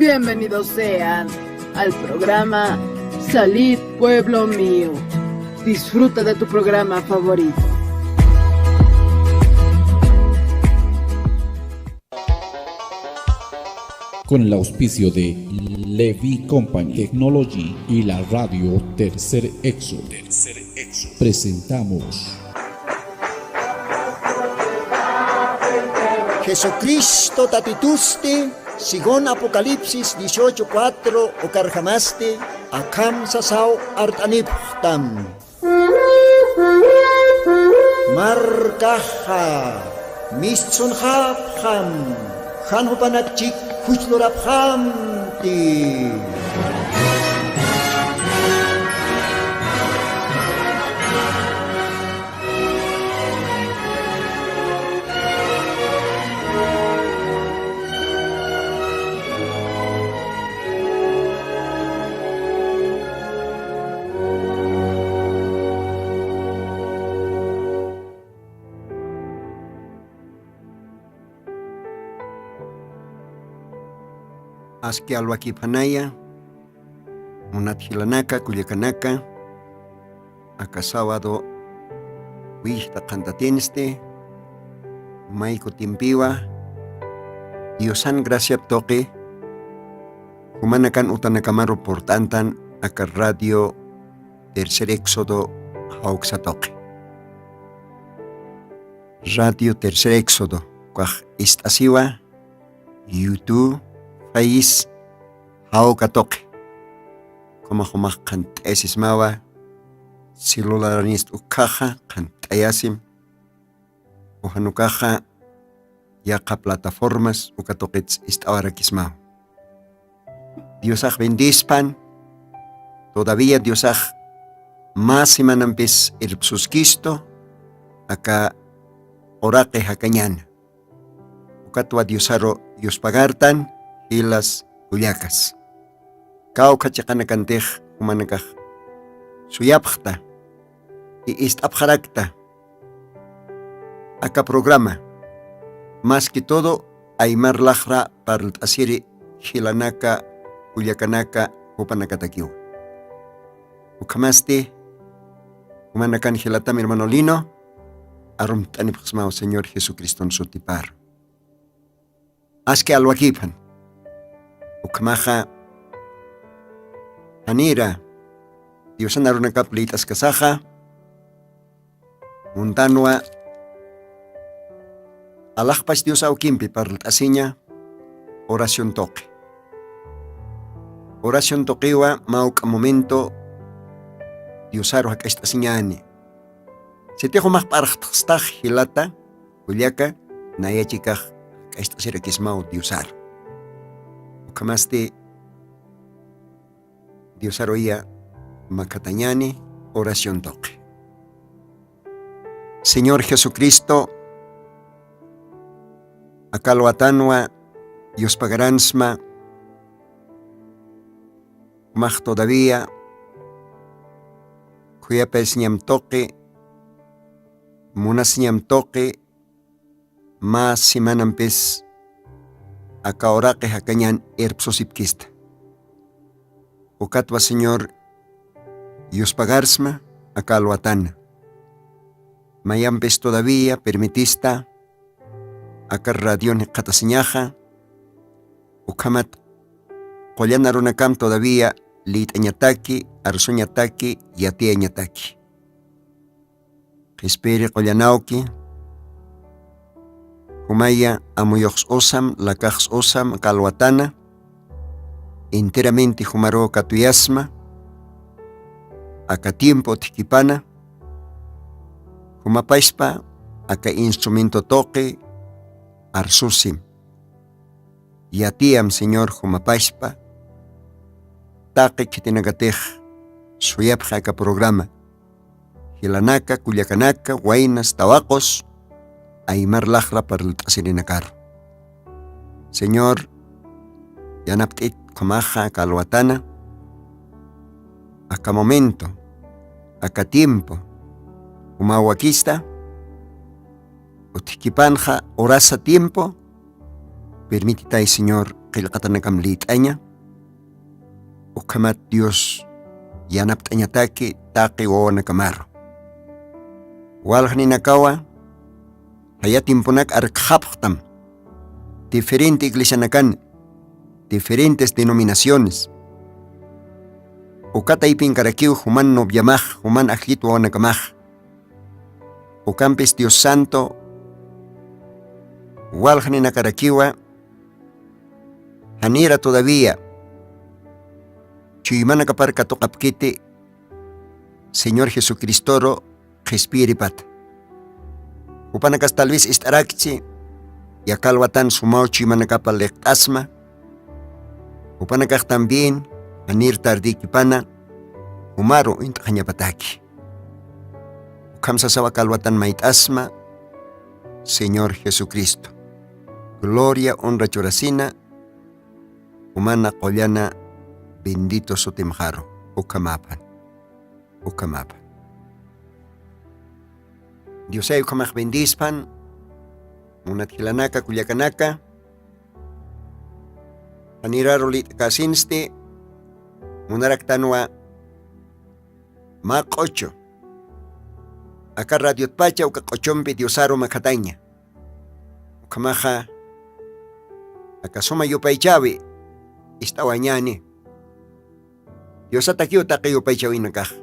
Bienvenidos sean al programa Salid Pueblo Mío. Disfruta de tu programa favorito. Con el auspicio de Levi Company Technology y la radio Tercer Éxodo, presentamos Jesucristo tatituste, sigon Apocalipsis 18:4 o carjamaste, akam sasao artaniptam. Markaha, mistsun hapham, hanhupanakchik huchloraphamti. Aski alwakipanaya, munathilanaka, kuyakanaka, akasawado, wihta kantatinste, maiko timpiwa, Diosan gracia toque, humanakan utanakamaro portantan, aka radio Tercer Éxodo hauksatoque. Radio Tercer Éxodo, kwaj istasiwa, YouTube, país haukatoque. Como humaj kantesis mawa, silularanist ukaja kantayasim, uhanukaja yaqa plataformas ukatoquits istawarakismao. Diosaj bendispan, todavía Diosaj más imanampis irpsusquisto, acá oraqe hakañana. Ukatwa Diosaro Dios pagartan, hilas uyacas. Kau kachaqanakantej humanakaj suyapjta y istapjarakta. Acá programa. Más que todo, aymar lajra para el asiri hilanaka, uyakanaka, upanakatakiwa. Ukamaste, humanakan hilatam hermano Lino, arum tanipxmao Señor Jesucristo en su tipar. Aske alwakipan. Ukamaja anira Diosan arunaka plitas kasaja muntanwa alajpas Dios aukimpi para asiña oración toque. Oración toquewa mauk momento Diosaro hakasta siñani. Se tejo más parajtastaj hilata uliaka nayachikaj hakasta sirakismao Diosaro. Ukamaste Diosaro ia makatañani oración toque. Señor Jesucristo, akaloatanwa Dios pagaransma maj todavía kuyapes ñam toque munas ñam toque más simanampes akaoraqe hakañan erpsosipkista. Ukatwa Señor Dios pagarsma akaloatana mayampes todavía permitista acá radio qatasiñaja ukamat qollanaronakam todavía litañataki arsuñataki yatiañataki espere qollanauki humaya amuyox osam lakax osam kalwatana enteramente humaro katuyasma aka tiempo tikipana humapashpa aka instrumento toque arsusim. Yatiam Señor humapashpa taqi kitinagatej suyapja aka programa hilanaka, kuyakanaka, wainas, tawakos aymar lajra para el tasirinakar. Señor yanaptit komaja kalwatana aka momento aka tiempo umawakista utikipanja orasa tiempo permititay Señor qillqatanakam lit'aña uqamat Dios yanapt'añataki taqi wawanakamarro walqninakawa hayatimpunak arqhapqtam diferente iglesianakan diferentes denominaciones ukatay pinkarakiw human nobyamaj human ajlit wawanakamaj ukampis Dios Santo walqninakarakiwa hanira todavía chuymanakaparka tuqapkiti Señor Jesucristoro qhispiripat upanakas tal vez istarakchi yakalwatan sumao chuymanakapa leq'asma upanakaq también anir tardikipana umaro intaqañapataki ukamsasawa kalwatan mait'asma Señor Jesucristo gloria honra churasina humana qollana bendito sutimjaro ukamapan Diosay ukamaj bendispan munathilanaka kullakanaka aniraro litkasinste munaraktanwa maq'ocho aka radiotpacha uka q'ochonpi Diosaro makataña ukamaja akasoma yupaychawi istawañani Diosata kiu taqi yupaychawinakaj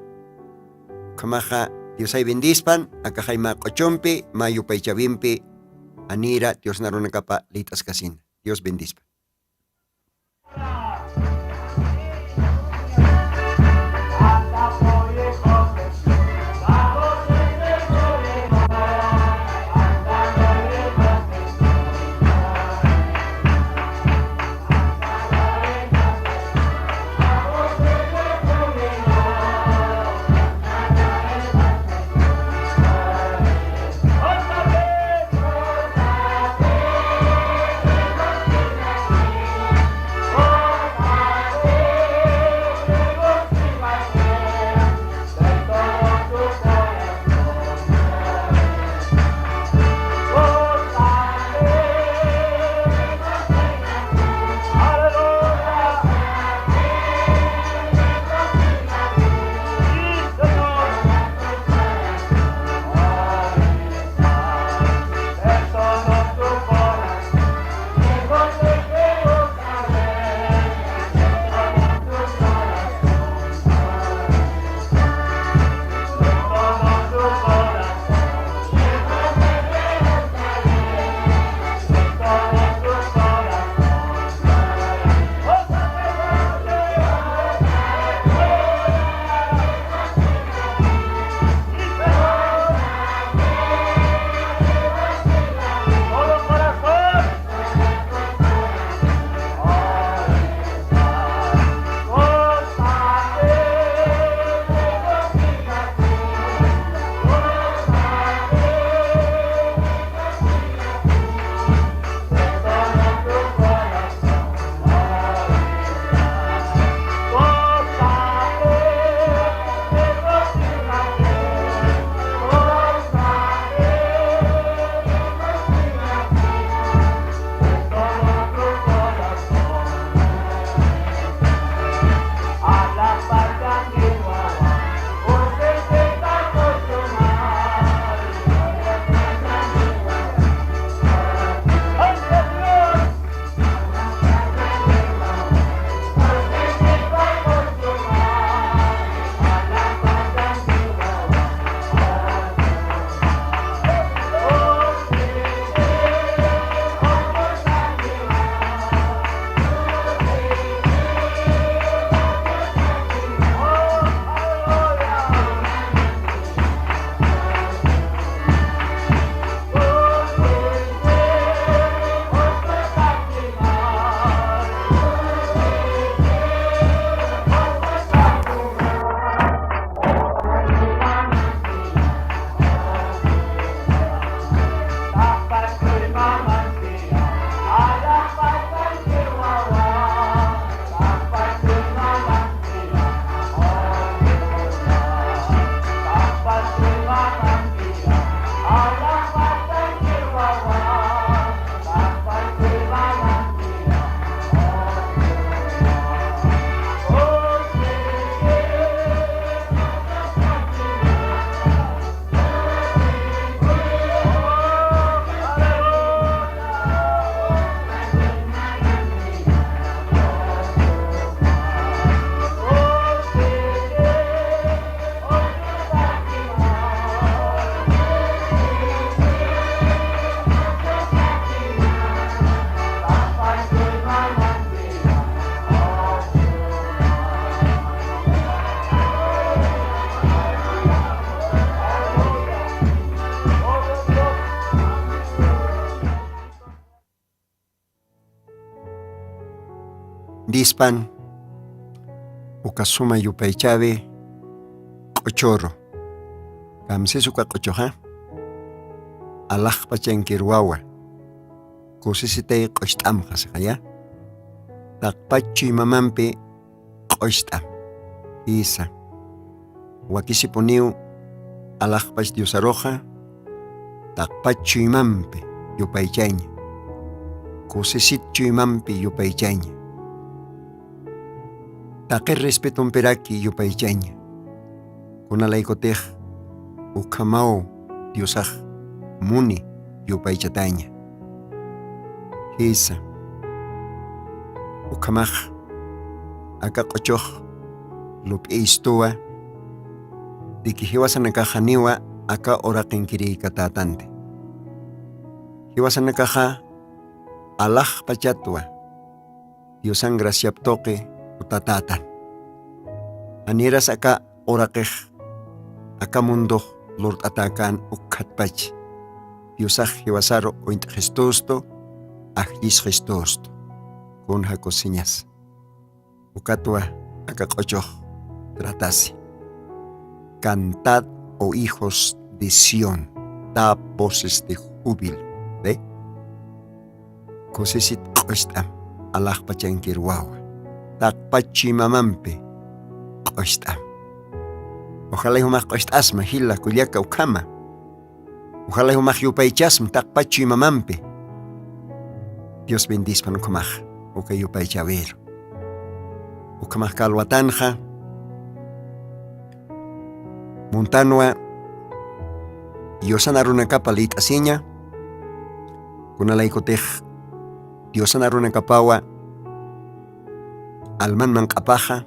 ukamaja Diosay bendispan akajay maq'ochonpi ma yupaychawinpi anira Dios narunakapa litaskasina Dios bendispan. dispan ukasuma yupaychabe q'uchoro kamsisuka q'uchoja alajpa chankirwawa kusisitay q'uxt'am qasqaya taqpachu imamanpi q'uxt'am isa wakisipuniw alajpach diosaroja taqpachu imanpi yupaychayña kusisitchu imanpi yupaychayña taqi respetumperaki yupaychayña kunalaykutej ukhamao diosaj muni yupaychataña isa ukhamaj aka q'uchoj lup'istuwa diki hiwasanakajaniwa aka oraqinkiririkatatante hiwasanakaja alaj pachatwa diosan graciaptoqe utatatan aniras aka oraqej aka mundo lurt'atakan ukhatpach diosaj hiwasaro oint'qistusto ajllisqistusto kunja kusiñas ukatwa aka q'uchoj tratasi cantad, oh hijos de Sión, da voces de júbilo, ¿ve? Kusisit q'uxt'am alajpa chankirwawa taqpachu imamanpi q'uxt'am ojalá humaj q'uxt'asma hila kullaka ukhama ojalá humaj yupaychasma taqpachu imamanpi Dios bendispan ukhamaj uka yupaychabero ukhamaj kalwatanja Montanua Diosana runakapa lit'asiña kunalaykutej Diosana runakapawa almanman q'apaja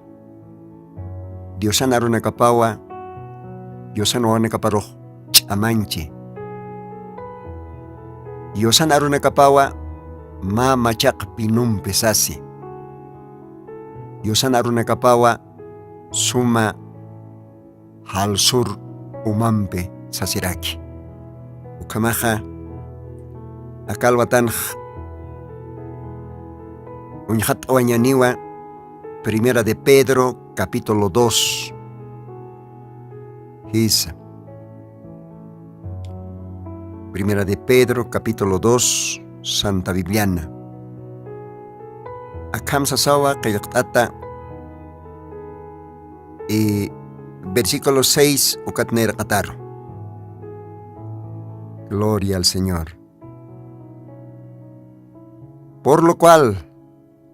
Diosana runakapawa Diosana wanakaparoj ch'amanchi Diosana runakapawa ma machaqpi numpi sasi Diosana runakapawa suma hal sur umampe sasiraki ukamaja akalwatan uñhat oañaniwa Primera de Pedro capítulo 2 Isa Primera de Pedro capítulo 2 Santa Bibliana akam sasawa kayaqtata versículo 6 ukatner qataro Gloria al Señor. Por lo cual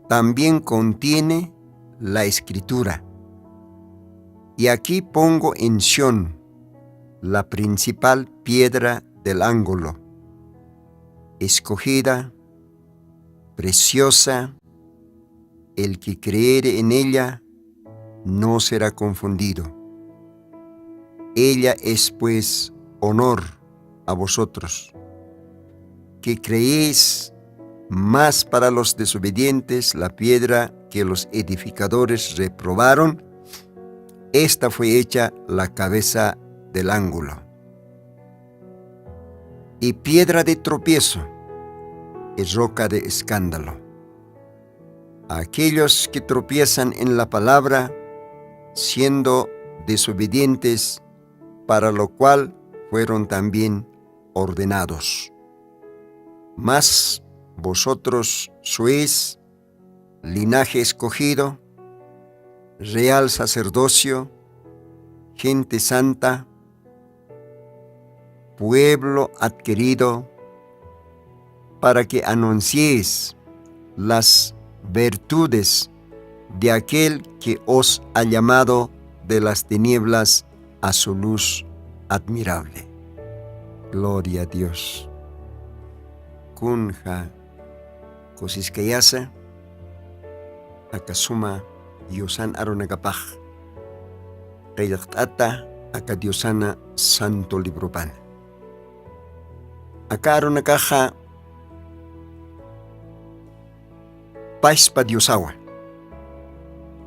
también contiene la Escritura. Y aquí pongo en Sión la principal piedra del ángulo, escogida, preciosa, el que creyere en ella no será confundido. Ella es pues honor a vosotros, que creéis más para los desobedientes la piedra que los edificadores reprobaron. Esta fue hecha la cabeza del ángulo. Y piedra de tropiezo es roca de escándalo. A aquellos que tropiezan en la palabra, siendo desobedientes, para lo cual fueron también ordenados. Mas vosotros sois linaje escogido, real sacerdocio, gente santa, pueblo adquirido, para que anunciéis las virtudes de aquel que os ha llamado de las tinieblas a su luz admirable. Gloria a Dios. Kunja kosiskayasa akasuma Diosan aronagapaj kayaqt'ata aka Diosana santo libropan. Aka aronakaja paispa Diosawa,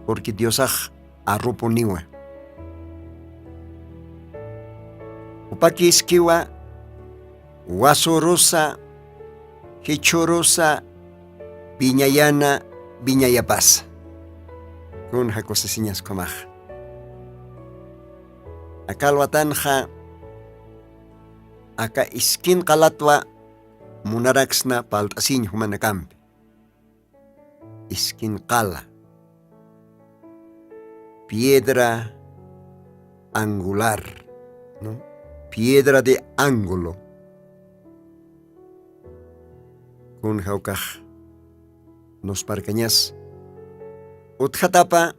porque Diosaj arroponiwa. Upakiskiwa wasorosa, hechorosa, viñayana, viñayapasa. Kun hakosesiñas komaj. Akalwatanja aka iskin qalatwa munaraksna paltasiñ humanakampi. Iskin qala. Piedra angular, ¿no? Piedra de ángulo. Kun haukaj nos parcañas. Utjatapa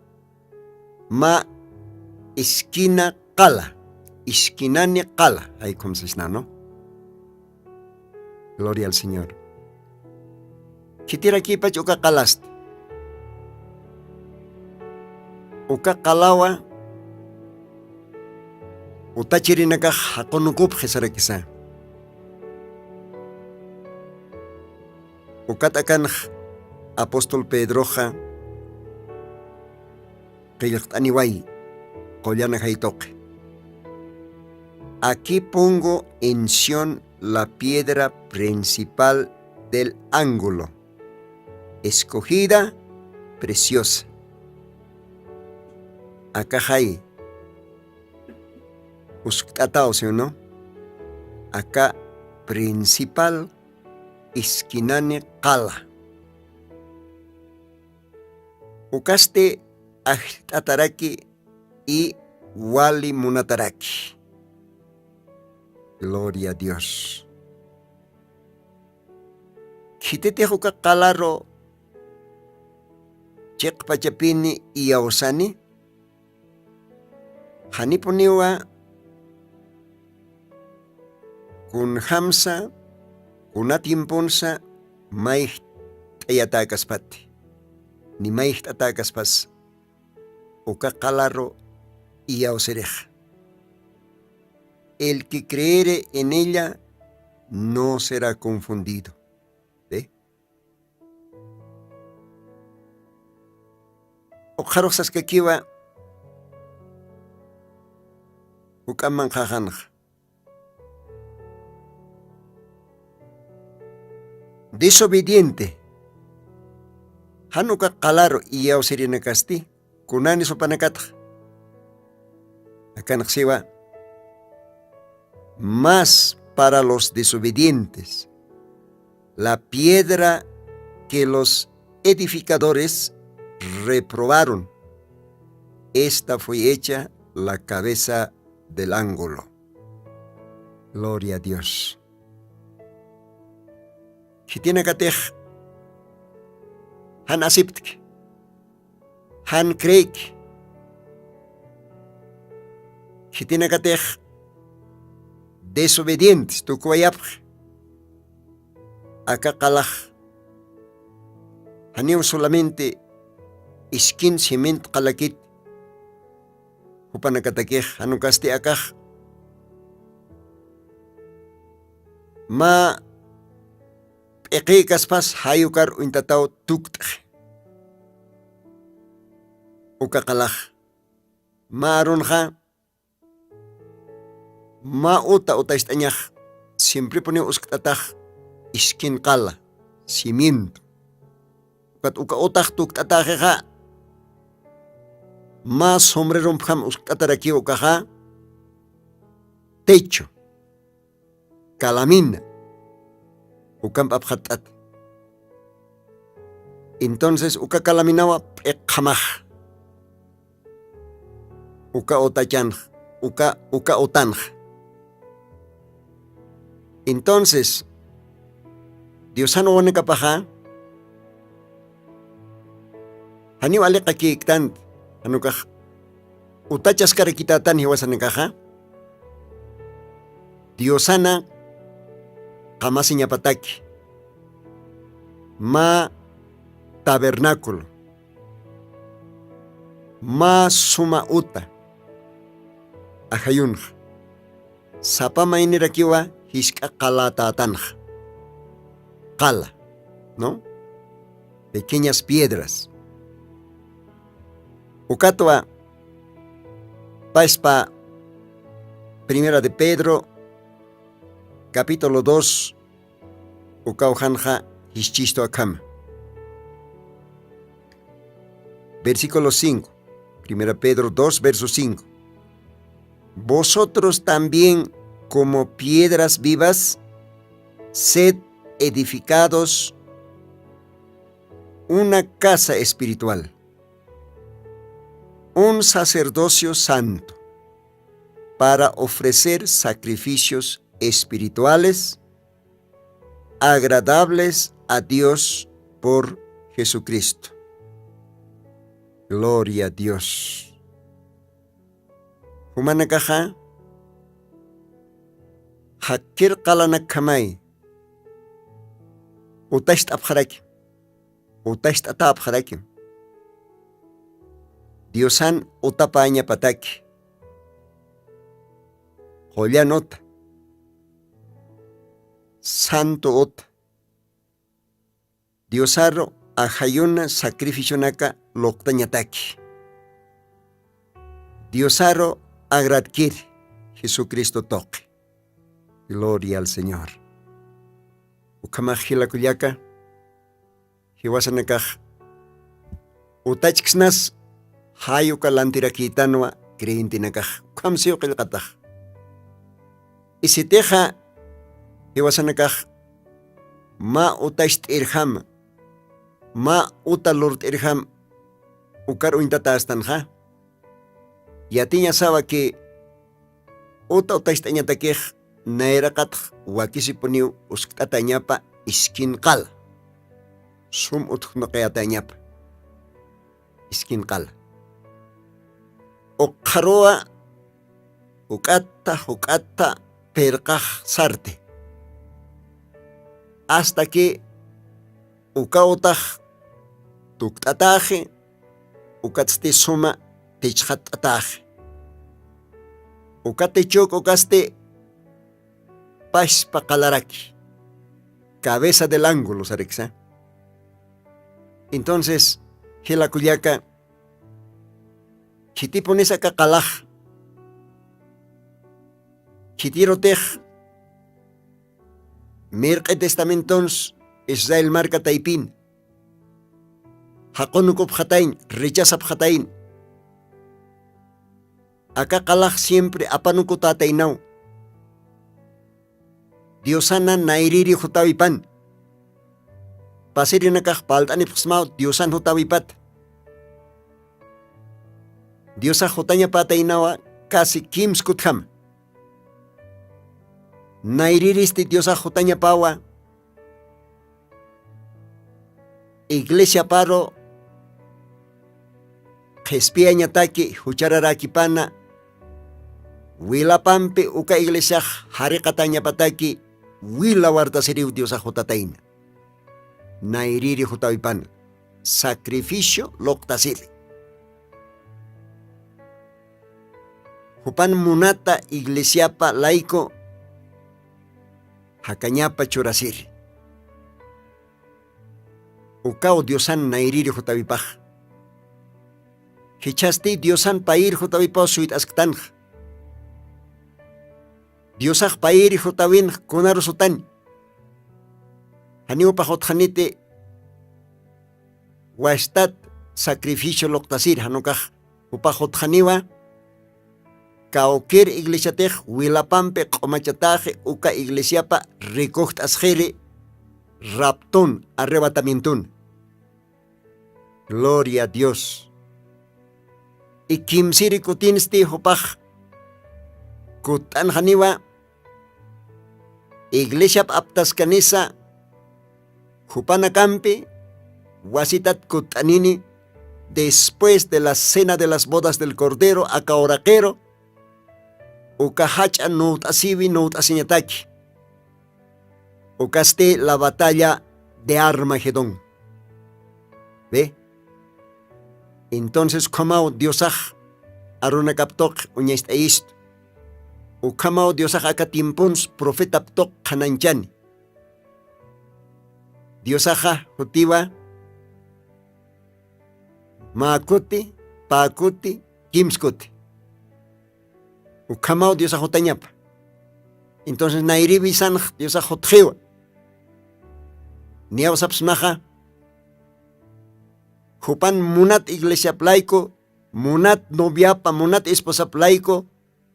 ma esquina qala. Esquinani qala. Ahí como se dice, ¿no? Gloria al Señor. Kitira kipach uka qalaste. Uka qalawa utachirinaka hakonukup jesarakisa. Ukatakan apóstol Pedroja qillqt'aniway qollana haytoqi. Aquí pongo en Sion la piedra principal del ángulo, escogida, preciosa. Acá hay usqt'ataw, ¿sí o no? Acá principal iskinani qala. Ukaste ajtataraki y wali munataraki. Gloria a Dios. Kitete huka qalaro cheqpachapini y ausani. Hanipuniwa kun hamsa kunatimpunsa maiht ayatakaspati. Ni maiht atakaspas. Uka qalaro y ausereja. El que creere en ella no será confundido. ¿Ve? Ojarosas que kiwa ukaman jajanj. Desobediente. Hanuka qalaro y auserenakasti. Kunani sopanakata. Akanxiwa. Más para los desobedientes, la piedra que los edificadores reprobaron, esta fue hecha la cabeza del ángulo. Gloria a Dios. Kitina katej, han asiptik, han kreik, kitina katej, desobedientes, tu kuayap. Acá kalaj. Hanim solamente iskin cement kalakit. Hupanakatakej, hanukaste akaj. Ma eqikas hayukar uintataw tuktaj. Uka kalaj. Ma arunja. Ma uta istañaj, siempre pone usqtataj, iskin qala, cimiento. Kat uka utaj tuktatajja, ma sombrero pjam usqtataraki ukaja, techo, calamina, ukam abjatat. Entonces uka calaminawa ekhamaj, uka otachanj, uka otanj. Entonces, Dios no van a capajar. Hani wale kakiktan, anukah, utachas karakitatan hiwasan kaha. Diosana kamasinya pataki. Ma tabernáculo. Ma suma uta. Ajayunj. Sapa mainirakiwa. Hiska qalatatanj. Qala, ¿no? Pequeñas piedras. Ukatwa, paispa, Primera de Pedro, capítulo 2, ukaujanja hischisto akam. Versículo 5. 1 Pedro 2, verso 5. Vosotros también, como piedras vivas, sed edificados una casa espiritual, un sacerdocio santo, para ofrecer sacrificios espirituales agradables a Dios por Jesucristo. Gloria a Dios. Humanakaja, hakir qalanak kamay, utasht abkharakim, utasht ata abkharakim. Diosan utapaña pataki, Jolyanota, Santo ota, Diosaro ajayuna sacrificio naka loktañataki. Diosaro agradkir Jesucristo toque. Gloria al Señor. Ukamajila kuyaka, hiwasanakaj, utachksnas hayuka lantirakitanwa creyintinakaj, kamsiyo qilqataj. Isiteja hiwasanakaj, ma utasht irham, ma utalurt irham, ukar uintata astanja. Yatiña saba que uta utasht añatakej nairaqat wakisipuniu usktatañapa iskinqal. Sum utqnoqayatañapa iskinqal. Uqarua hukata perqaj sarte. Hasta que ukautaj tuktataje ukatste suma techqatataje. Ukatechok ukaste pashpa qalaraki, cabeza del ángulo sarexa. Entonces, hila kuyaka, hitiponesa kakalaj, hitirotej, mirqe testamentons, Israel marca taipin, hakonukop hatain, rechazap hatain. Acá kalaj siempre apanukutatainau. Diosana nairiri hutawipan. Pasiri nakaj paltani psmau Diosan hutawipat. Diosa hutanya patainawa kasi kims kutham. Nairiristi Diosa hutanya pawa. Iglesia paro Jespia ñataki huchararaki pana. Wilapampi uka iglesia harikataña pataki. Wila warta siriu Diosa hutataina. Nairiri hutawipan. Sacrificio loktasiri. Hupan munata iglesiapa laiko. Hakañapa churasiri. Ukao Diosan nairiri hutawipaj. Hichasti Diosan pair hutawipaj suit asktanja. Diosaj pairi hutawin kunaru sutan. Haniupa hotjanite wastat sacrificio loktasir hanukaj upa hotjaniwa kaokir iglesiatej wilapampe qomachataje uka iglesiapa recogt asjere raptón arrebatamientún. Gloria a Dios. Y kimsiri kutinsti hupaj kutan haniwa iglesia aptas kanisa hupana campi wasitat kutanini después de la cena de las bodas del cordero akaoraquero ukahacha nout asibi nout asiñataki ukaste la batalla de Armagedón. ¿Ve? Entonces komao Diosaj aruna kaptok uñaist eist. Ukamao Diosaj akatimpons profeta ptok kananchani. Diosaja hutiwa maakuti, paakuti, kimskuti. Ukamao Diosaj hutañapa. Entonces nairibi sanj Diosaj hutjiwa. Niawsapsmaja Jupan munat iglesia plaiko, munat noviapa, munat esposa plaiko,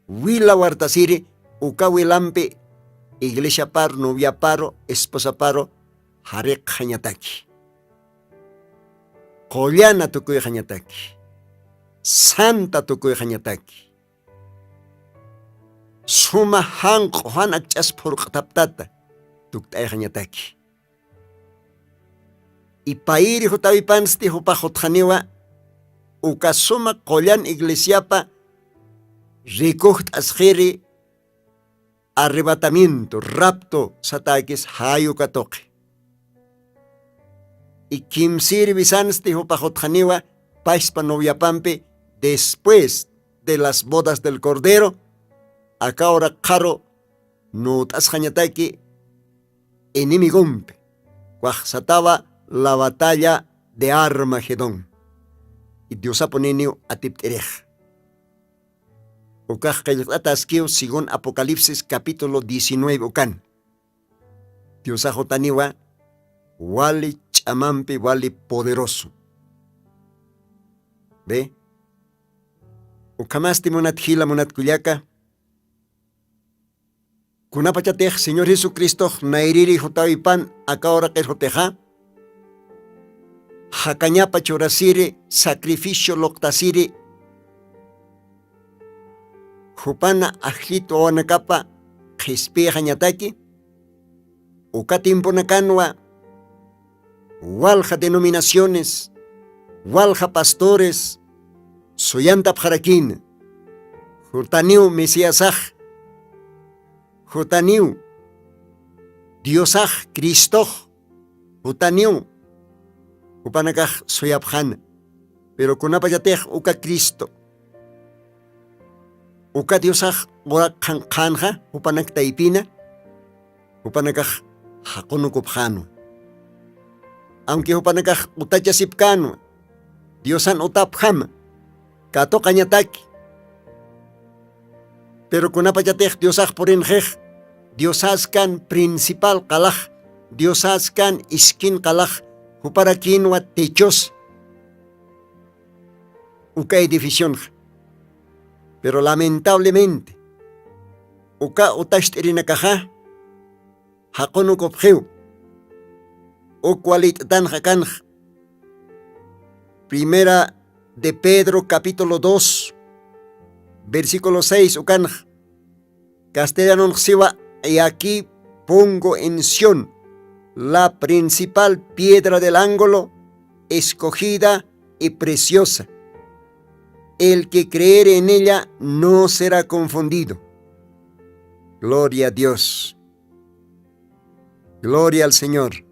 wila wartasiri, uka wilampe, iglesia paro, novia paro, esposa paro, harek hanyataki. Kolyana tukuy hanyataki. Santa tukuy hanyataki. Suma hanko han akchas purqtaptata, tuktay hanyataki. Ipairi hutawipansti hupajotjaniwa, ukasuma kolyan iglesiapa, rikuht asjiri, arrebatamiento, rapto, satakis hayu katoque. Y kimsiri bisansti hupajotjaniwa, paispa noviapampe, después de las bodas del Cordero, acá ahora caro, no tasjañataki, enemigumpe, cuajsataba la batalla de Armagedón. Y Dios aponenio atipterej. Ukaj kayataskio según Apocalipsis capítulo 19 ukan. Dios ajotaniwa wali chamampe wali poderoso. ¿Ve? Ukamasti monat hila monat kuyaka. Kunapachatej Señor Jesucristo nairiri jotawipan akahora kejoteja. Hakañapa chorasiri, sacrificio loctasiri, Jupana ajito wanakapa, jespe hañataki, ukatimpo nakanwa, walja denominaciones, walja pastores, soyanta pjarakin, jutaniu mesiasaj, jutaniu diosaj cristoj, jutaniu upanakaj soyapjan, pero kunapayatej uka Cristo. Uka diosaj ora kanja, upanak taipina, upanakaj hakonukupjano. Aunque upanakaj utachasipkano, diosan utapjam, kato kanyataki. Pero kunapayatej diosaj porinjej, diosaskan principal kalaj, diosaskan iskin kalaj, para quinoa techos, uka edificación, pero lamentablemente, uka utashtirinakaja, hakonukopjeu, ukualit tan hakanj. Primera de Pedro capítulo 2, versículo 6 ukanj. Castellano siva, y aquí pongo en Sión la principal piedra del ángulo, escogida y preciosa. El que creere en ella no será confundido. Gloria a Dios. Gloria al Señor.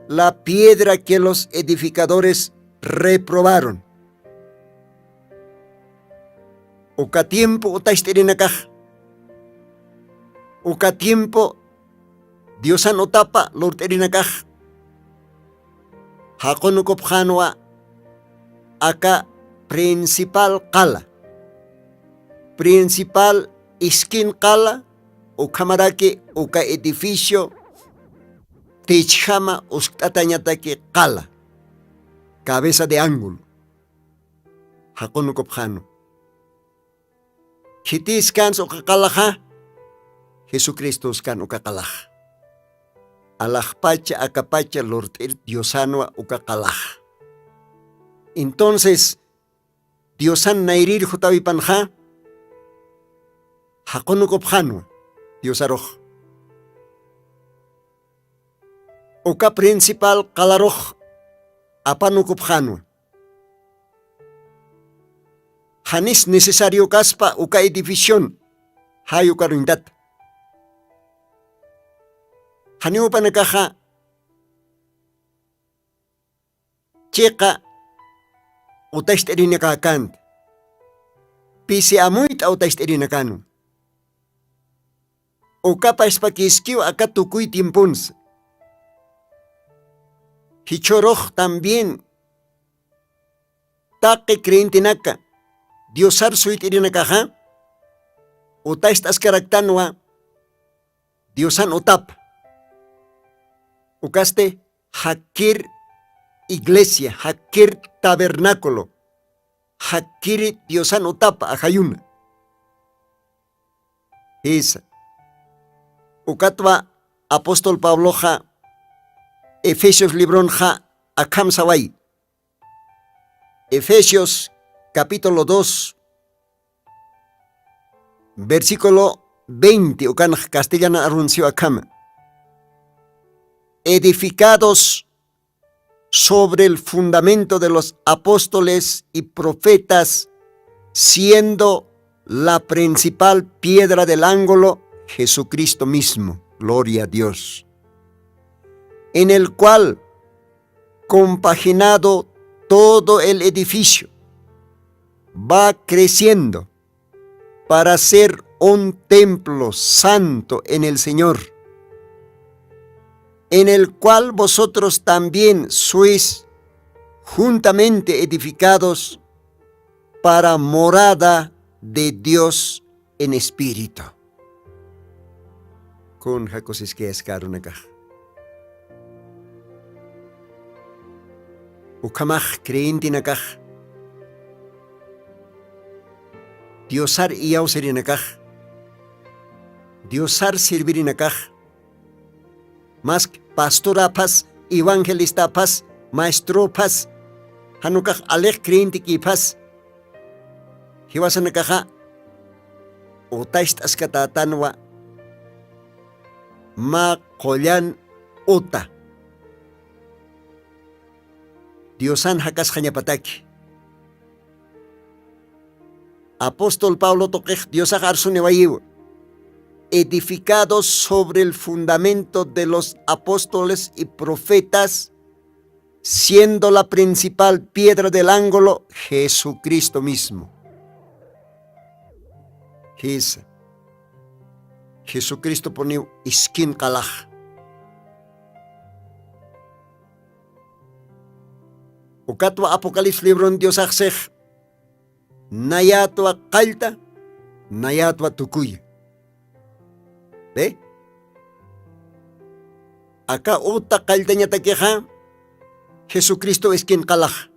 La piedra que los edificadores reprobaron. Uka tiempo utashtirinakaj. Uka tiempo Diosan otapa lorterinakaj. Hakonukopjanwa aka principal kala. Principal iskin kala ukamaraki uka edificio techjama usktatanyataki kala. Cabeza de ángulo. Hakonukopjano. Hitiskan ukakalaja. Jesucristo kan ukakalaj. Alajpacha akapacha lorter diosanwa ukakalaj. Entonces, diosan nairir jotawipanja, hakonukopjanwa, diosaroj. Uka principal kalaroj, apanukopjanwa. Hanis necesario kaspa uka edificación, hayo karuindat. Haniu panakaja cheka utashtirinakakant. Pisi amuit utashtirinakanu. Ukapa espakiskiu akatukuy timpuns. Hichoroj también taque creentinaka. Diosar suitirinakaja. Utashtas karaktanwa. Diosan utap. Ukaste Hakir iglesia, hakir tabernáculo, hakir Diosan utapa ajayuna. Esa. Ukatwa apóstol Pablo ja Efesios libron ja akam sawai. Efesios capítulo 2 versículo 20 ukan castellana anunció akam. Edificados sobre el fundamento de los apóstoles y profetas, siendo la principal piedra del ángulo Jesucristo mismo, gloria a Dios, en el cual, compaginado todo el edificio, va creciendo para ser un templo santo en el Señor, en el cual vosotros también sois juntamente edificados para morada de Dios en espíritu. Con jacosis que es caro acá. Ukamaj creyente acá. Diosar y auser acá. Diosar servir acá. Más pastora pas, evangelista pas, maestro pas, hanukaj alej creyente ki pas. Hiwasan kaha, utaist askatatanwa, ma kolan uta. Diosan hakas hanyapataki. Apóstol Pablo toquej Diosa arsune wayiwa. Edificados sobre el fundamento de los apóstoles y profetas, siendo la principal piedra del ángulo Jesucristo mismo. Jesucristo ponió iskin kalaj. Ukatwa Apocalipsis libro Dios aksej, nayatwa kalta, nayatwa tukuya. ¿Ve? Acá uta kaltanya takeja, Jesucristo es quien kalaj.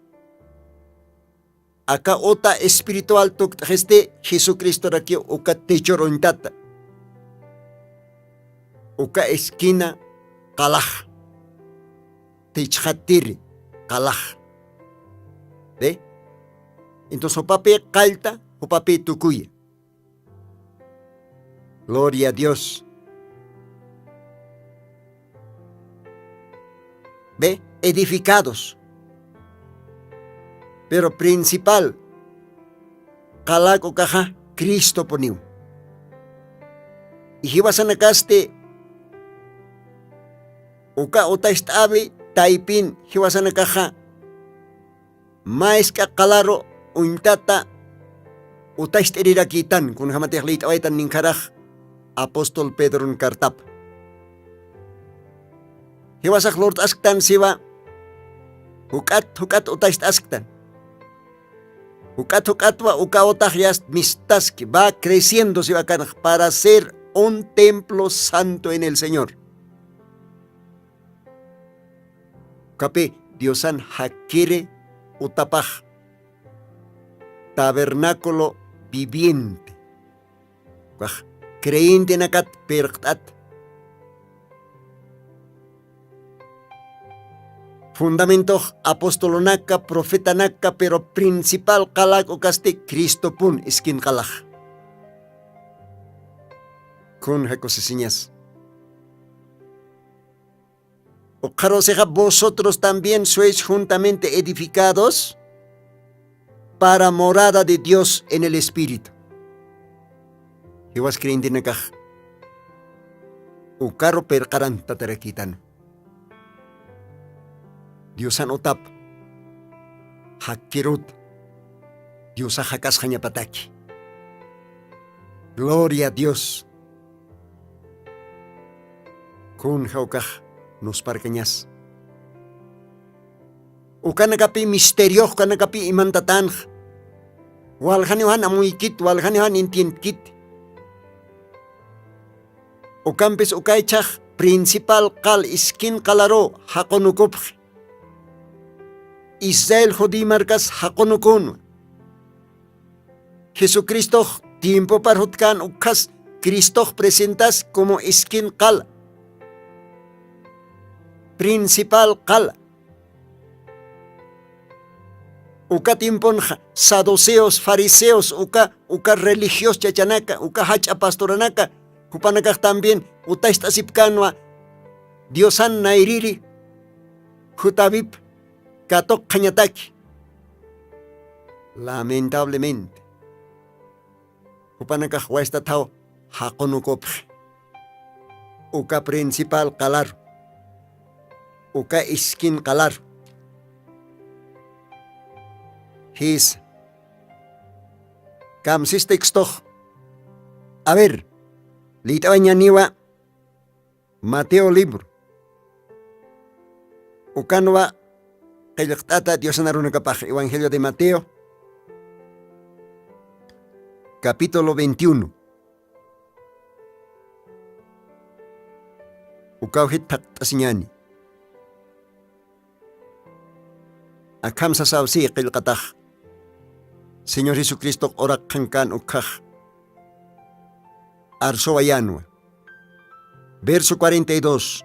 Acá uta espiritual tuk geste, Jesucristo raki uka techoron-tata. Uka esquina kalaj. Techhatiri kalaj. ¿Ve? Entonces opape kalta, opape tukuya. Gloria a Dios. ¿Ve? Edificados. Pero principal, kalak o kaja, Cristo poniu. Y hiwasan nakaste, uka utaist abe, taipin, hiwasan nakaja, maes ka kalaro, untata, utaist irirakitan, kung hamatih lit awaitan ning karaj, Apóstol Pedro en Kartap. Hiwasak Lord asktan siwa, hukat utaist asktan. Hukat wa uka otahyas mistaski, va creciendo siwa kanaj para ser un templo santo en el Señor. Kape, Diosan hakire utapaj, tabernáculo viviente. Creyente nakat perqtat. Fundamento apostolonaka, profetanaka, pero principal kalak o kaste Cristo pun iskin kalak. Kun hakosesiñas. O karoseja vosotros también sois juntamente edificados para morada de Dios en el Espíritu. Hiwas creyente nakaj. Ukaro perkaran tatarakitan. Diosan utap. Hakirut. Diosa hakas hanyapataki. Gloria a Dios. Kun haukaj nos parkeñas. Ukanakapi misterio, kanakapi imantatan. Walhanyohan amuikit, walhanyohan intientkit. Ukampis ukaichaj principal qal iskin qalaro haqonukupj. Israel jodi marcas haqonukun. Jesucristo tiempo parhutkan ukas Cristo presentas como iskin qal. Principal qal. Uka tiempon saduceos, fariseos, uka religios chachanaka, uka hacha pastoranaka, kupanaka también utaista sipkanwa, diosan nairiri, hutabip, katok kanyataki. Lamentablemente, kupanaka huesta tao, hakonukop, uka principal kalar, uka iskin kalar. His kamsistekstoh. A ver, litabaña niwa Mateo libro. Ukanwa qillqt'ata Diosnarunakapaj, Evangelio de Mateo, capítulo 21. Ukawhit taqt'asiñani. Akam sasawsi qillqataj. Señor Jesucristo orak kankan ukaj. Arsoayanua. Verso 42.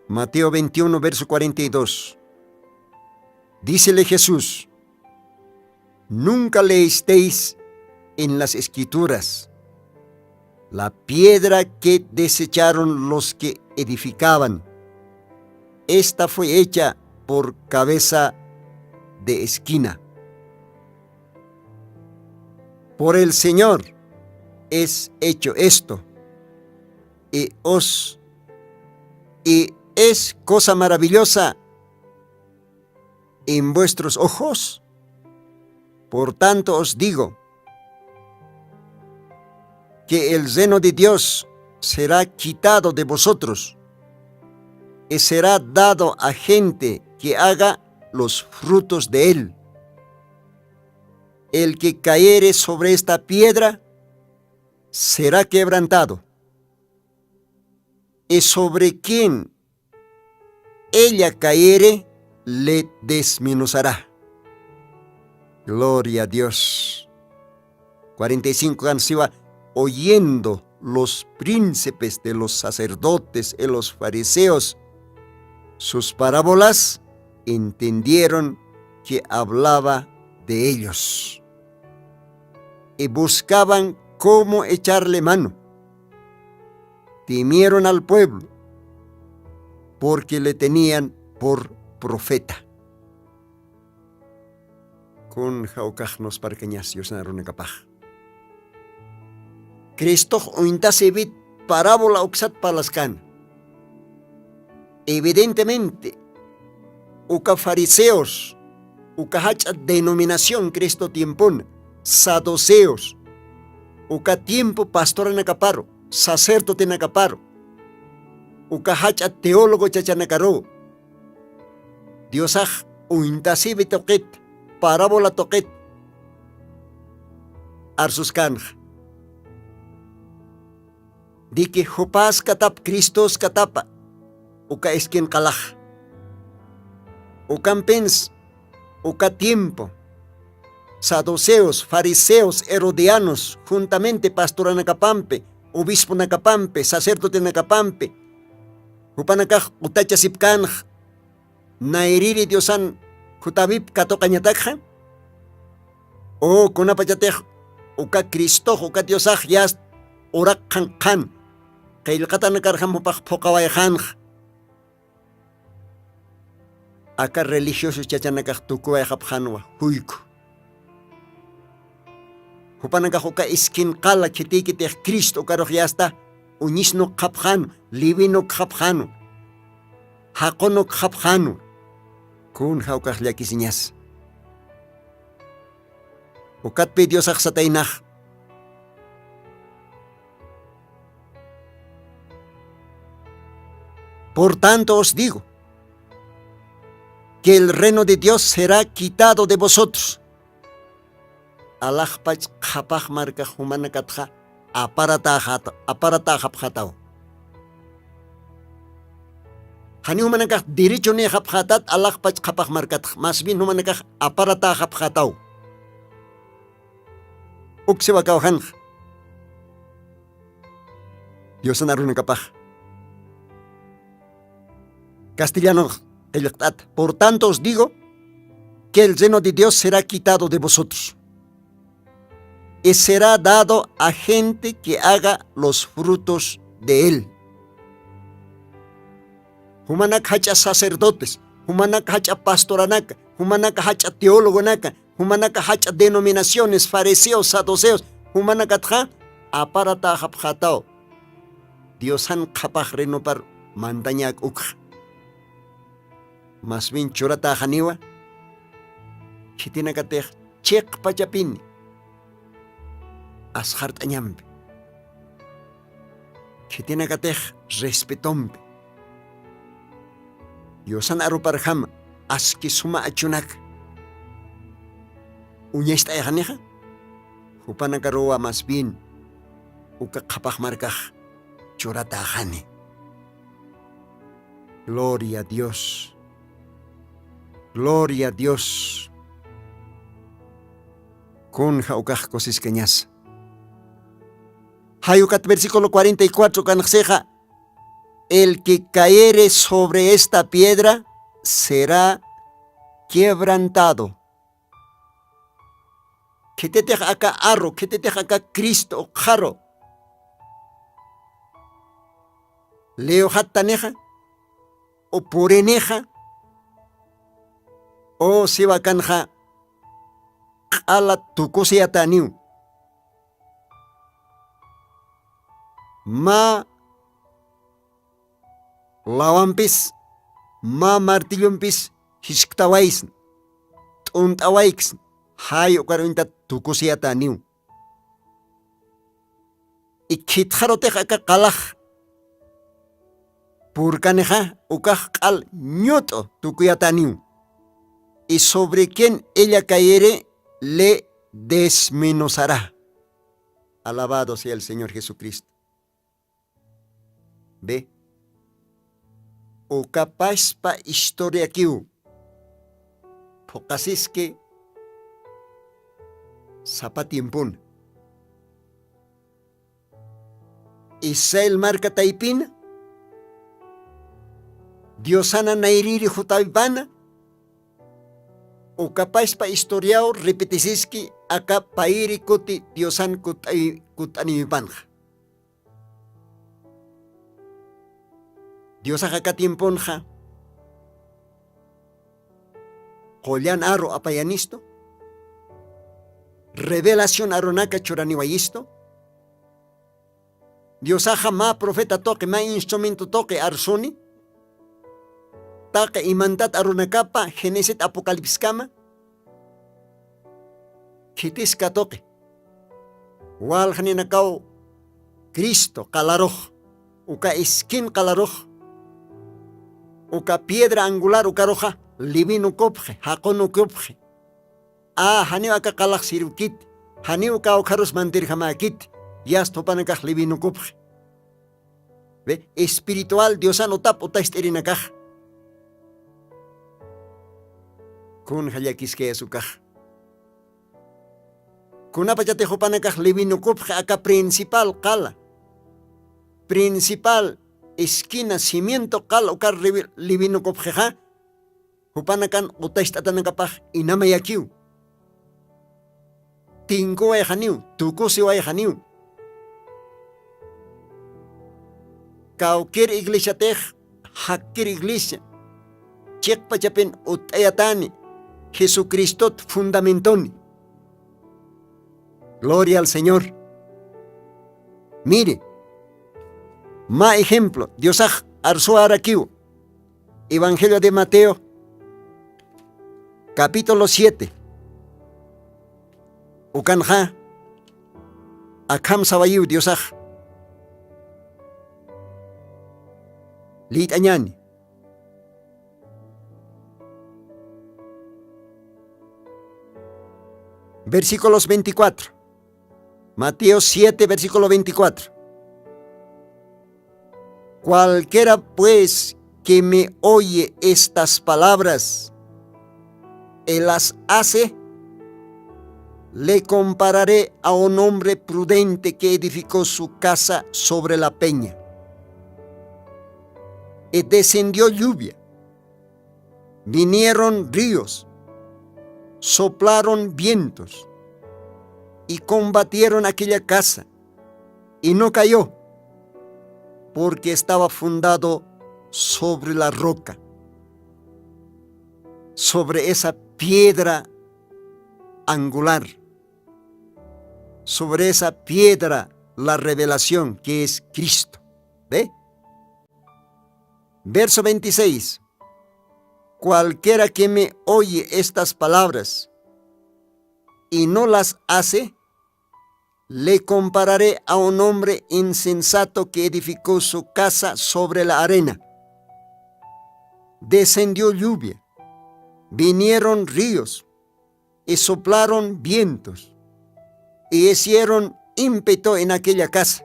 Mateo 21, verso 42. Dícele Jesús: nunca leísteis en las Escrituras la piedra que desecharon los que edificaban. Esta fue hecha por cabeza de esquina. Por el Señor es hecho esto, y es cosa maravillosa en vuestros ojos. Por tanto os digo que el reino de Dios será quitado de vosotros y será dado a gente que haga los frutos de él. El que cayere sobre esta piedra será quebrantado, y sobre quien ella cayere le desmenuzará. Gloria a Dios. 45 años iba oyendo los príncipes de los sacerdotes y los fariseos sus parábolas, entendieron que hablaba de ellos y buscaban cómo echarle mano. Temieron al pueblo porque le tenían por profeta. Con jaukaj nos parqueñas yosnaron capaj. Cristo ointase parábola oxat palascan. Evidentemente, uka fariseos, uka hacha denominación Cristo tiempón, saduceos, uka tiempo pastor nakaparo, sacerdote nakaparo, uka hacha teólogo chachanakaro. Diosaj uintasibi toquet, parábola toquet, arsuskanj. Di que jupas katap Cristos katapa, uka esquin kalaj, ukan pens, uka tiempo, saduceos, fariseos, herodianos, juntamente pastora nakapampe, obispo nakapampe, sacerdote nakapampe, upanakaj utachasipkanj, nairiri diosan jutabip katokañatakja, o kunapachatej, uka Cristo, uka diosaj yas orak kan, kailkata nakarjam upaj pokawayjanj. Aka religiosos chachanakaj tukuwayjapjanwa, huyku. Hupanakaj uka iskin qala chitikitej Cristo karoj yasta, uñisno kapjanu, livino kapjanu, hakono kapjanu, kun jaukaj llakisiñas. Ukatpi diosaj sataynaj. Por tanto os digo que el reino de Dios será quitado de vosotros. Alajpach japaj marca humanakatja aparatajapjatao. Hani humanakah derecho ne haphatat Allah pach kapah markat. Mas bin humanakah aparata haphatau. Uksewa kauhan. Dios anaruna kapah. Castellano, por tanto os digo que el seno de Dios será quitado de vosotros y será dado a gente que haga los frutos de él. Humanak hacha sacerdotes, humanak hacha pastoranaka, humanak hacha teólogonaka, humanak hacha denominaciones, fariseos, saduceos, humanak atja aparata haphatao. Dios han kapah renopar mandañak ukha. Mas bien chorata haniwa, chitina kateh chek pachapini, ashart añambe, chitina kateh respetombe. Yosan aruparham aski suma achunak. Unyesta ehaneja, hupanakaroa mas bien, uka kapah markah chorata hani. Gloria a Dios. Gloria a Dios. Con jaukaj cosis keñas. Hayukat versículo 44 canseja. El que caere sobre esta piedra será quebrantado. Que te deja acá arro, que te deja acá Cristo, jarro. Leo hataneja o pureneja. O siwa kanja ala tukusiataniu. Ma lawampis, ma martillumpis hishktawais, tuntawaiks, hay ukaruinta tukusiataniu. Y kitjaroteja ka kalaj. Purkaneja ukaj kal ñuto tukuyataniu. Y sobre quien ella cayere, le desmenuzará. Alabado sea el Señor Jesucristo. Ve. O capaz pa historia kiu. Pokasiske zapatimpun. Isael marca taipina. Diosana nairiri jutaibana. O capaz pa historiao repetisiski acá pairi kuti Diosan kutani banja. Diosa acá tiemponja. Jolian aro apayanisto. Revelación aronaka choraniwayisto. Diosa ma profeta toque, ma instrumento toque arsoni. Taka imantat arunakapa Genesit Apocalipsis kama kitis katoke wal haninakaw Cristo kalaroj uka iskin kalaroj uka piedra angular uka roja livino kopje hakono kopje hani aka kalak sirukit hani uka okaros mantir hamakit yas topanakaj livino kopje ve espiritual diosano tap utaistirinakaj kun hayakiske asukaj. Kuna pachate hopanakaj livinukupja acá principal kala. Principal esquina cimiento kala ukar livinukupja. Hopanakan utaistatanakapaj inamayakiu. Tinko ayhaniu, tukusi ayhaniu. Cualquier iglesia tej, hakir iglesia. Chek pachapin utayatani. Jesucristo fundamentoni. Gloria al Señor. Mire, ma ejemplo, Dios arso arakiu. Evangelio de Mateo, capítulo 7. Ukanja, akam sawayu Dios Lit añani. Versículos 24. Mateo 7, versículo 24. Cualquiera pues que me oye estas palabras y las hace, le compararé a un hombre prudente que edificó su casa sobre la peña. Y descendió lluvia, vinieron ríos, soplaron vientos y combatieron aquella casa, y no cayó, porque estaba fundado sobre la roca, sobre esa piedra angular, sobre esa piedra, la revelación que es Cristo. ¿Ve? Verso 26. Cualquiera que me oye estas palabras y no las hace, le compararé a un hombre insensato que edificó su casa sobre la arena. Descendió lluvia, vinieron ríos y soplaron vientos y hicieron ímpetu en aquella casa,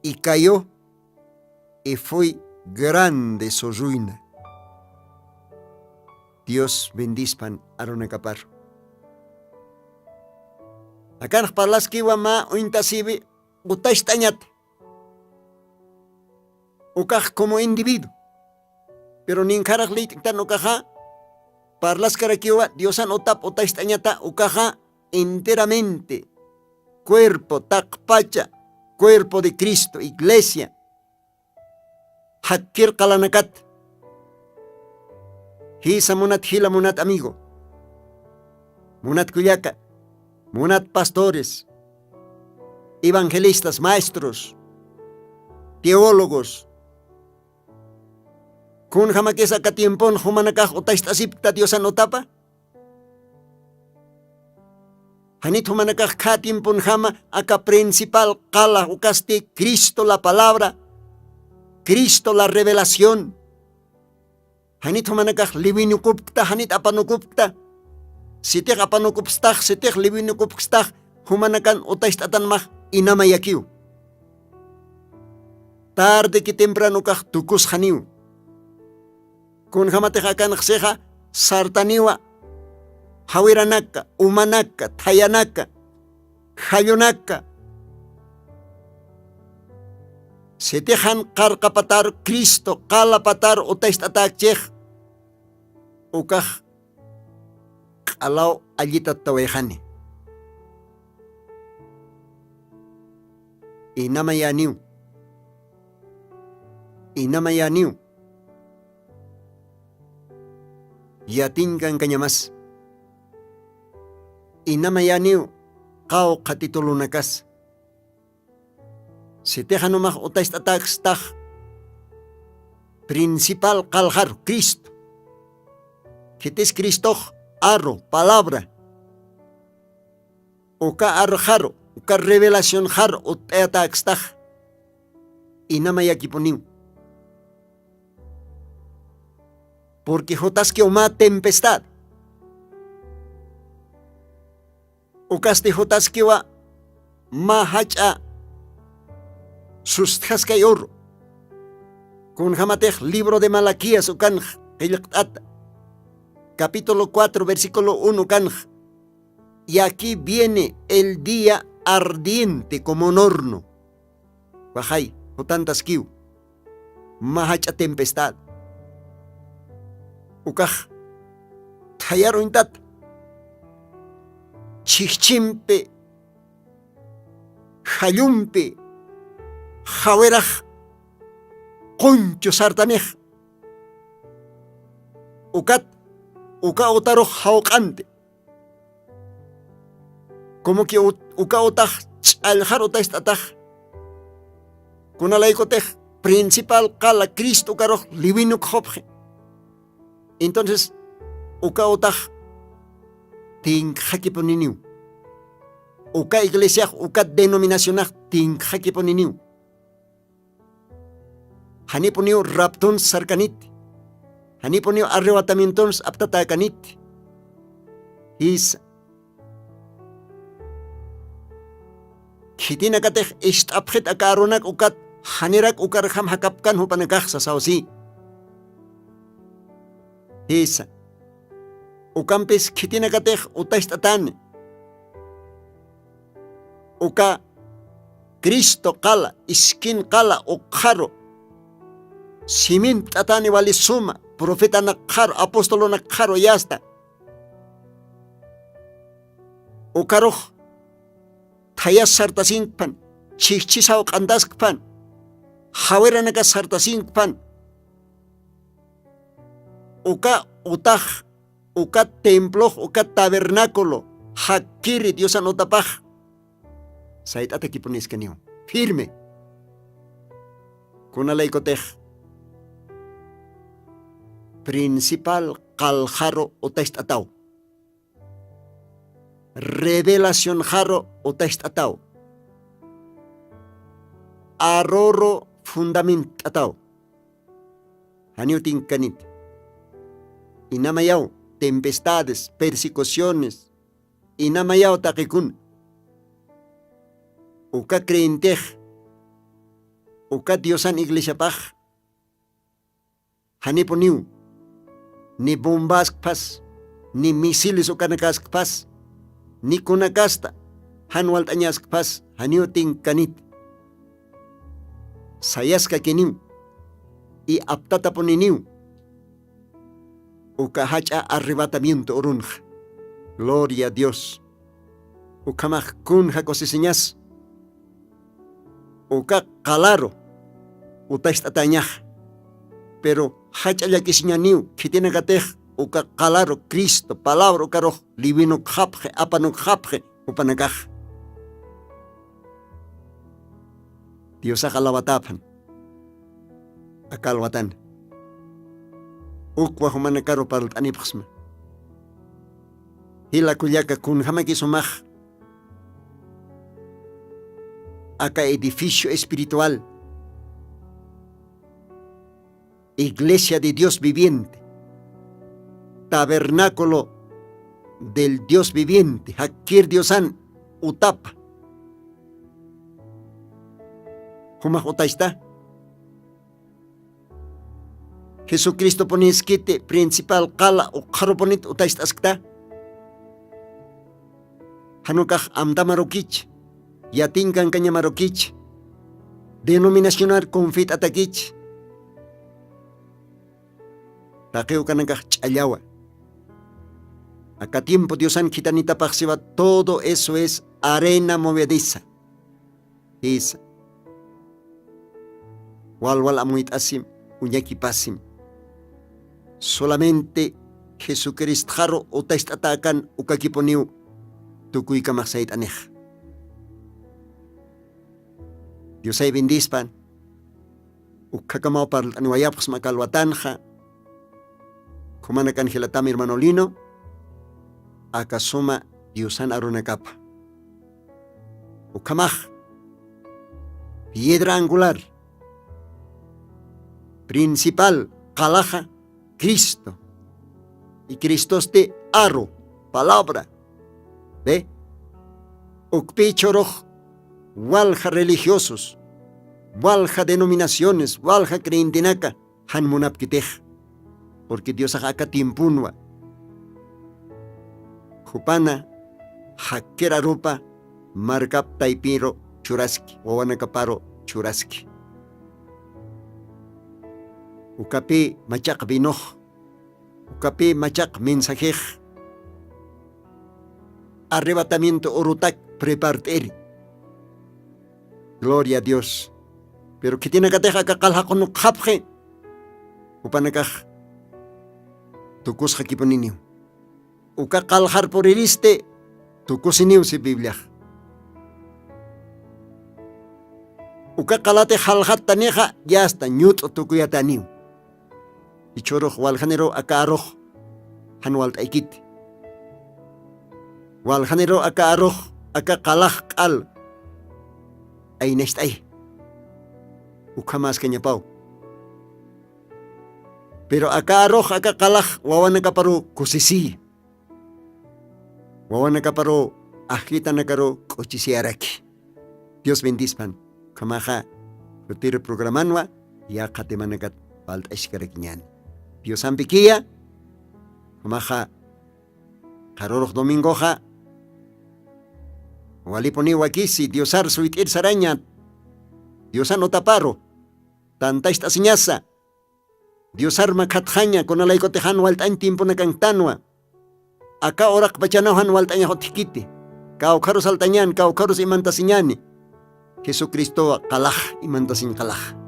y cayó, y fue grande su ruina. Dios bendispan aronacapar. Acá nos parlas que ma uintasibi utashtañate. Ukaj como individuo. Pero ninkarak litiktan ukaja. Parlas karakiwa Diosan otap utashtañata ukaja enteramente. Cuerpo, takpacha, cuerpo de Cristo, iglesia. Hakir kalanakat. Hisa munat hila munat amigo. Munat kuyaka. Munat pastores, evangelistas, maestros, teólogos. Kun jamakesa katiempon humanakaj otaistasipta Diosan otapa. Hanit humanakaj katiempon jama aka principal kala ukaste Cristo la palabra, Cristo la revelación. Hanit humanakaj liwinukupta, hanit apanukupta. Sitek apanukupstah, sitek liwinukupstah, humanakan utaistatan mah inamayakiu. Tarde que temprano kah tukus haniu. Kun hamatehakan xeha sartaniwa, hawiranaka, umanaka, tayanaka, hayonaka. Sitehan karkapatar Cristo, kalapatar utaistatak cheh. Ukah alaw alitat tawehane. Inamayaniu. Yatingan kanyamas. Inamayaniu kau katitulunakas. Sitehanumah utaistatak stah. Principal kalhar Cristo. Kitis Cristo arro, palabra. Uka arjaro, uka revelación jaro, uteata axtaj. Inamayakiponiu. Porque jotas que uma tempestad. Ukaste jotas que wa mahacha sustjas kayor. Kun jamatej libro de Malaquías ukan hilqata. Capítulo 4, versículo 1, canj. Y aquí viene el día ardiente como un horno. Bajay, o tantas kiu. Mahacha tempestad. Ukaj. Tayaro intat. Chichimpe. Jayumpe. Jaweraj. Concho sartanej. Ukat. Uka otaro haokante. Como que uka otaj chaljar otaistataj. Kunalaikotej principal kala Cristo karoj livinuk hopje. Entonces, uka otaj tinjakiponiniu. Uka iglesia, uka denominacionaj tinjakiponiniu. Haniponiu raptun sarkanit. Haniponiu arrebatamientos aptatakanit. Is Hitina katej istapjet akaronak ukat Hanerak ukarham hakapkan hupanakah sasawsi. Esa. Ukampis kitinakateh utaistatan. Uka Cristo kala, iskin kala ukaro. Simin tatani wali suma, profeta nakaro, apostolo nakaro yasta. Ukaroh, tayas sartasinkpan, chichisaw kandaskpan, hawera naka sartasinkpan. Uka utah, uka templo, uka tabernáculo, hakiri Diosan utapah. Sait ata kipunis kanyo, firme. Kunalay koteh. Principal kalharo utaist ataw. Revelación haro utaist ataw. Aroro fundament ataw. Hanyo tinkanit. Inamayaw tempestades, persecuciones. Inamayaw takikun. Uka creinteh. Uka Diosan iglesia pah. Haniponiw. Ni bombas pas, ni misiles ukanakas pas, ni kunakasta, hanwal tanyas pas, haniuting kanit. Sayas kakiniw, i aptataponiw, ukahacha arrebatamiento urunja. Gloria a Dios. Ukamah kunja cosisiñas, uka kalaro, utaistatanyaj. Pero hachaya kisiñaniw, kitinakateh, uka kalaro Cristo, palabra ukaroh, libinok hapje, apanok hapje, upanakaj. Dios akalawatapan, akalwatan. Ukwa humanakaro paralt anipxma. Hila kuyaka kun hamakisumaj. Aka edificio espiritual. Iglesia de Dios viviente, tabernáculo del Dios viviente, Hakir Diosan utapa. Humah utaista. Jesucristo poniskite principal kala o karoponit utaista askta. Hanukah amda marokich, yatingkan kanya marokich, denominacional confit atakich. Takeo kanangah chayawa. Acá tiempo Diosan kitanita paxiva, todo eso es arena movediza. Esa. Walwal amuit asim, uñaki pasim. Solamente Jesucristo jaro utaist atakan ukakiponiu tukuy kamaksait anej. Dios ay bendispan. Ukakamaw parl anuayapos makalwatanja. Kumanakan hilatam hermano Lino, akasuma Diosan arunakapa. Ukamaj, piedra angular, principal, kalaja, Cristo. Y Cristo este aro, palabra. ¿Ve? Ukpichoroj, walja religiosos, walja denominaciones, walja creintinaka, hanmunapkitej. Porque Dios acá timpunwa. Jupana, hakera rupa, markap taipiro churaski, wawanakaparo churaski. Ukapi machak binoh, ukapi machak mensajej. Arrebatamiento orutak preparteri. Gloria a Dios. Pero que tiene que dejar que calja con un japje. Upanakaj. Tukus hakiponiniw. Uka kalhar por iriste, tukusiniw si Biblia. Uka kalate halhat taneja, ya hasta ñut o tukuyataniw. Ichoroh walhanero aka aroh, hanwalt aikit. Walhanero aka aroh, aka kalah kal. Ay nestay. Uka mas kanya pau. Pero acá arroja, acá kalaj, wawan nakaparo kusisi. Wawan nakaparo ahita nakaro kuchisiaraki. Dios bendispan. Kamaja Kutiri programanwa ya katemanakat palt ishkarekñani. Dios ampikia humaja karorok domingoja waliponi wakisi Diosar suitir sarañat Diosar no taparo tanta esta siñasa Diosar makatjaña con alay kotejan waltain tiempo na kangtanwa aka orak pachanahan waltaña hotikiti kaukarus altañan kaukarus imantasiñani Jesucristo kalaj imantasin kalaj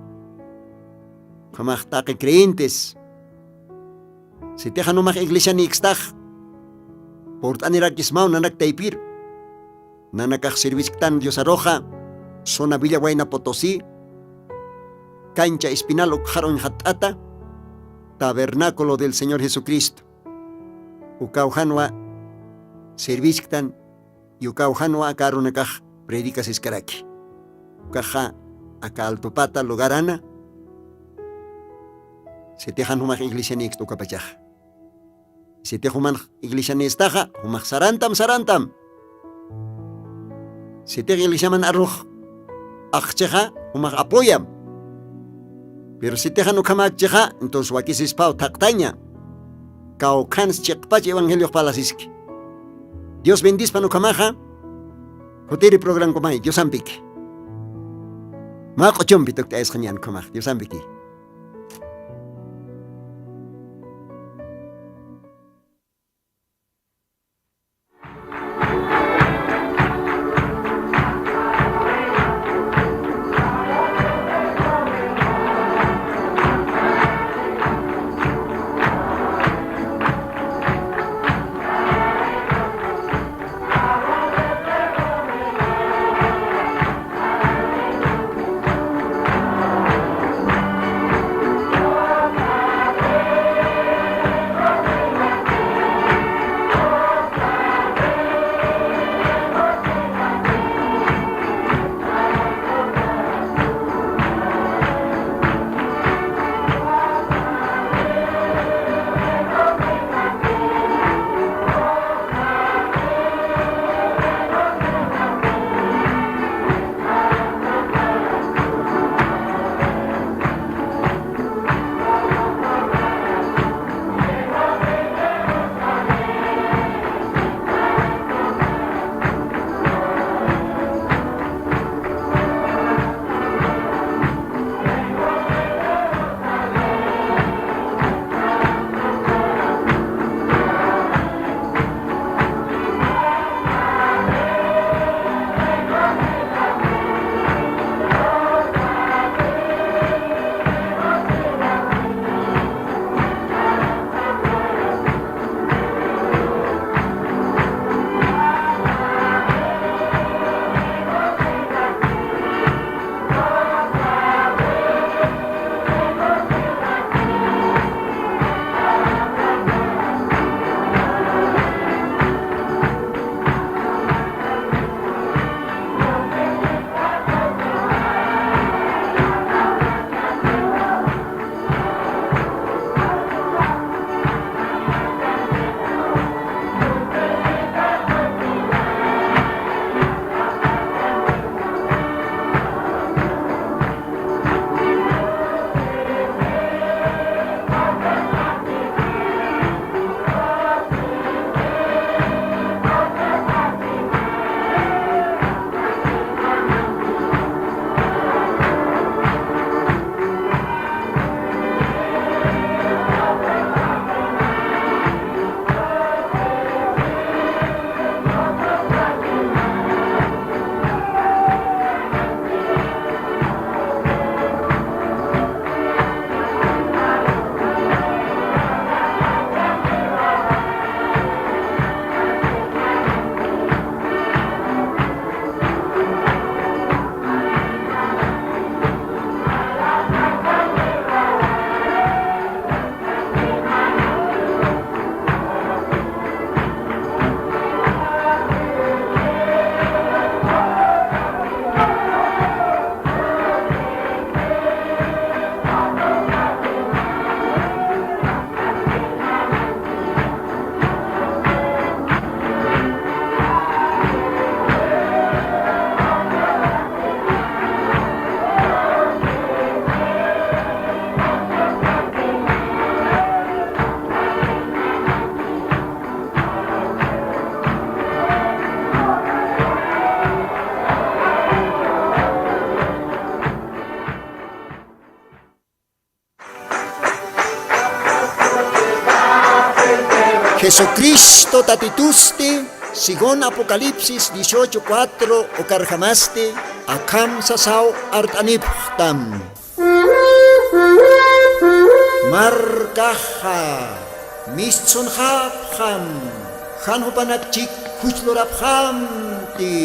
kamakta creyentes si teja no iglesia ni ixtaj port anirakismao nanak taipir nanakaj servistan Dios aroja zona Villa Huayna Potosí cancha espinal okjaron hatata tabernáculo del Señor Jesucristo ukaujanwa servistan y ukaujanwa akarunakaj predicas escaraki ukaja aka altopata lugarana se tejan humaj iglesia ni ixto kapachaj se tejuman iglesia ni estaja humaj sarantam se te iglesia man arroj akcheja humaj apoyam pero si tejan ukamak cheja entonces wakisis pau taktaña kaukans chekpach evangelio palasiski Dios bendice panukamaja hoteri program komay Dios ampik ma qochom bitok ta eskhanian komaj Dios ampiki Jesucristo tatituste, según Apocalipsis 18:4, okarjamaste, akam sasao artaniptam. Markaha, mischonhapham, hanhupanakchik huchloraphamti.